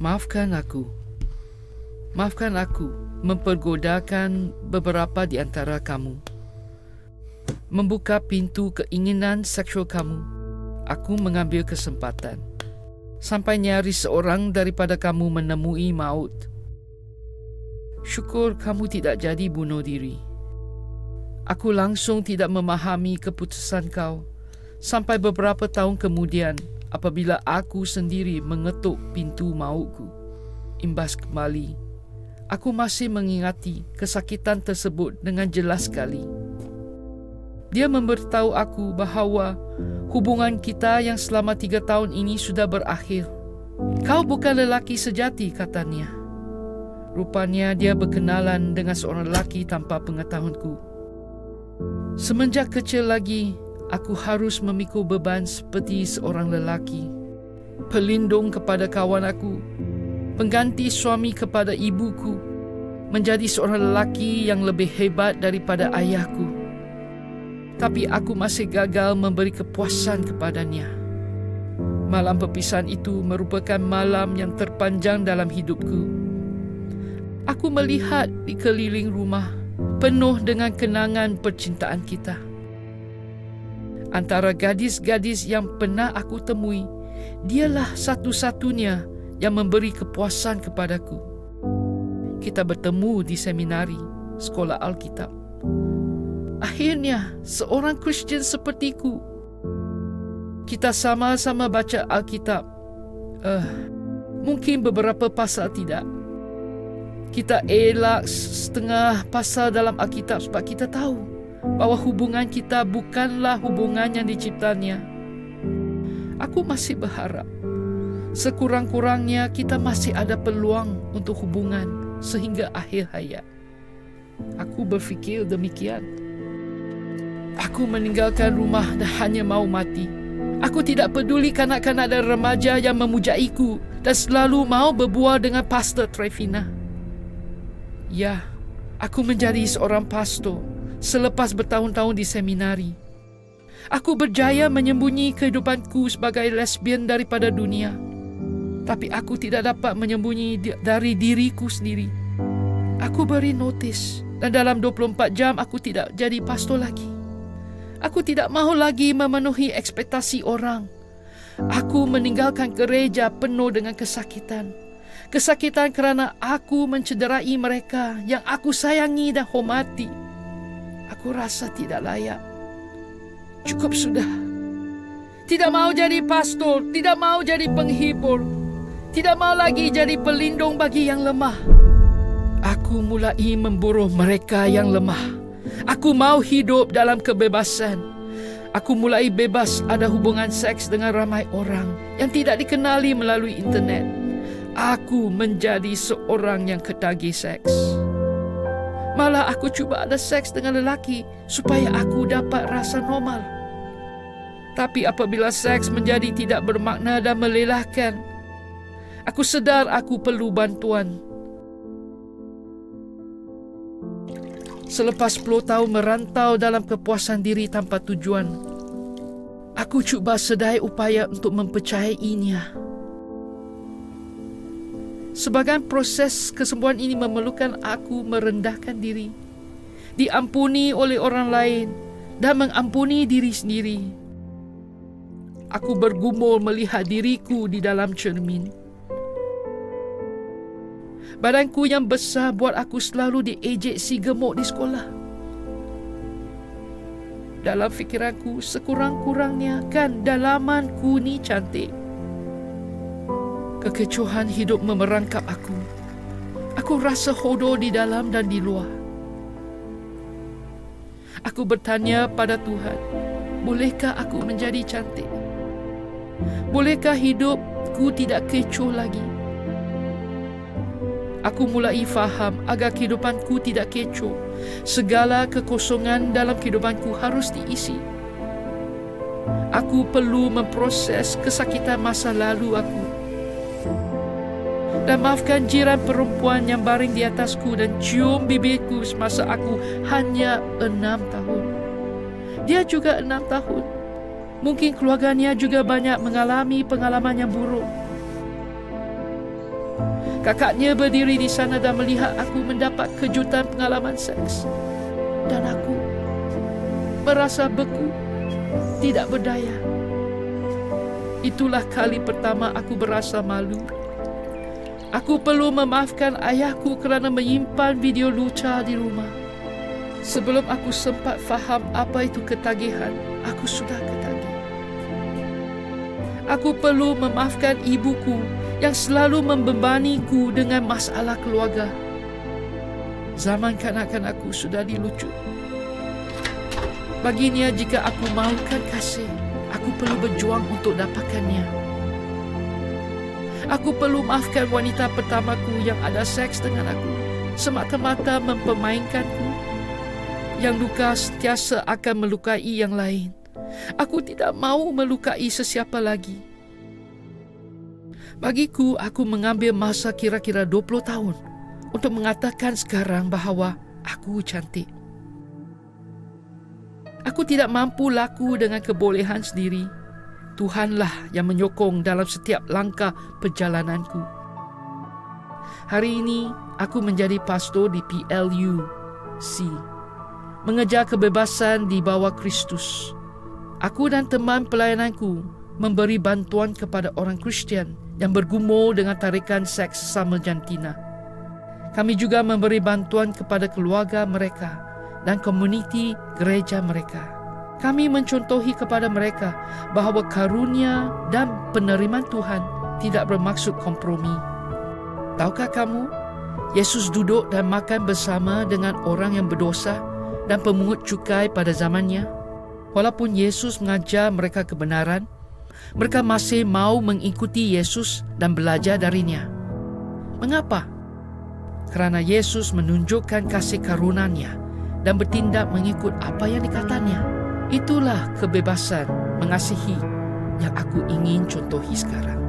Maafkan aku. Maafkan aku mempergodakan beberapa di antara kamu. Membuka pintu keinginan seksual kamu. Aku mengambil kesempatan. Sampai nyaris seorang daripada kamu menemui maut. Syukur kamu tidak jadi bunuh diri. Aku langsung tidak memahami keputusan kau sampai beberapa tahun kemudian apabila aku sendiri mengetuk pintu mautku. Imbas kembali, aku masih mengingati kesakitan tersebut dengan jelas sekali. Dia memberitahu aku bahawa hubungan kita yang selama 3 tahun ini sudah berakhir. Kau bukan lelaki sejati, katanya. Rupanya dia berkenalan dengan seorang lelaki tanpa pengetahuanku. Semenjak kecil lagi, aku harus memikul beban seperti seorang lelaki. Pelindung kepada kawan aku, pengganti suami kepada ibuku, menjadi seorang lelaki yang lebih hebat daripada ayahku. Tapi aku masih gagal memberi kepuasan kepadanya. Malam perpisahan itu merupakan malam yang terpanjang dalam hidupku. Aku melihat di keliling rumah penuh dengan kenangan percintaan kita. Antara gadis-gadis yang pernah aku temui, dialah satu-satunya yang memberi kepuasan kepadaku. Kita bertemu di seminari sekolah Alkitab. Akhirnya, seorang Kristian sepertiku. Kita sama-sama baca Alkitab. Mungkin beberapa pasal tidak. Kita elak setengah pasal dalam Alkitab sebab kita tahu bahawa hubungan kita bukanlah hubungan yang diciptanya. Aku masih berharap sekurang-kurangnya kita masih ada peluang untuk hubungan sehingga akhir hayat. Aku berfikir demikian. Aku meninggalkan rumah dan hanya mau mati. Aku tidak peduli kanak-kanak dan remaja yang memujaiku dan selalu mau berbual dengan Pastor Trevina. Ya, aku menjadi seorang pastor selepas bertahun-tahun di seminari. Aku berjaya menyembunyi kehidupanku sebagai lesbian daripada dunia. Tapi aku tidak dapat menyembunyi dari diriku sendiri. Aku beri notis dan dalam 24 jam aku tidak jadi pastor lagi. Aku tidak mahu lagi memenuhi ekspektasi orang. Aku meninggalkan gereja penuh dengan kesakitan. Kesakitan kerana aku mencederai mereka yang aku sayangi dan hormati. Aku rasa tidak layak. Cukup sudah. Tidak mahu jadi pastor, tidak mahu jadi penghibur, tidak mahu lagi jadi pelindung bagi yang lemah. Aku mulai memburu mereka yang lemah. Aku mau hidup dalam kebebasan. Aku mulai bebas ada hubungan seks dengan ramai orang yang tidak dikenali melalui internet. Aku menjadi seorang yang ketagih seks. Malah aku cuba ada seks dengan lelaki supaya aku dapat rasa normal. Tapi apabila seks menjadi tidak bermakna dan melelahkan, aku sedar aku perlu bantuan. Selepas 10 tahun merantau dalam kepuasan diri tanpa tujuan, aku cuba sedaya upaya untuk mempercayainya. Sebagian proses kesembuhan ini memerlukan aku merendahkan diri, diampuni oleh orang lain dan mengampuni diri sendiri. Aku bergumul melihat diriku di dalam cermin. Badanku yang besar buat aku selalu diejek si gemuk di sekolah. Dalam fikiranku, sekurang-kurangnya kan dalamanku ni cantik. Kekecohan hidup memerangkap aku. Aku rasa hodoh di dalam dan di luar. Aku bertanya pada Tuhan, bolehkah aku menjadi cantik? Bolehkah hidupku tidak kecoh lagi? Aku mulai faham agar kehidupanku tidak kecoh, segala kekosongan dalam kehidupanku harus diisi. Aku perlu memproses kesakitan masa lalu aku. Dan maafkan jiran perempuan yang baring di atasku dan cium bibirku semasa aku hanya 6 tahun. Dia juga 6 tahun. Mungkin keluarganya juga banyak mengalami pengalaman yang buruk. Kakaknya berdiri di sana dan melihat aku mendapat kejutan pengalaman seks. Dan aku merasa beku, tidak berdaya. Itulah kali pertama aku berasa malu. Aku perlu memaafkan ayahku kerana menyimpan video luca di rumah. Sebelum aku sempat faham apa itu ketagihan, aku sudah ketagih. Aku perlu memaafkan ibuku yang selalu membebaniku dengan masalah keluarga. Zaman kanak-kanakku sudah dilucut. Baginya, jika aku mahukan kasih, aku perlu berjuang untuk dapatkannya. Aku perlu maafkan wanita pertamaku yang ada seks dengan aku, semata-mata mempermainkanku. Yang luka sentiasa akan melukai yang lain. Aku tidak mahu melukai sesiapa lagi. Bagiku, aku mengambil masa kira-kira 20 tahun untuk mengatakan sekarang bahawa aku cantik. Aku tidak mampu laku dengan kebolehan sendiri. Tuhanlah yang menyokong dalam setiap langkah perjalananku. Hari ini, aku menjadi pastor di PLUC, mengejar kebebasan di bawah Kristus. Aku dan teman pelayananku memberi bantuan kepada orang Kristian yang bergumul dengan tarikan seks sesama jantina. Kami juga memberi bantuan kepada keluarga mereka dan komuniti gereja mereka. Kami mencontohi kepada mereka bahawa karunia dan penerimaan Tuhan tidak bermaksud kompromi. Tahukah kamu, Yesus duduk dan makan bersama dengan orang yang berdosa dan pemungut cukai pada zamannya. Walaupun Yesus mengajar mereka kebenaran, mereka masih mau mengikuti Yesus dan belajar darinya. Mengapa? Kerana Yesus menunjukkan kasih karunia-Nya dan bertindak mengikut apa yang dikatanya. Itulah kebebasan mengasihi yang aku ingin contohi sekarang.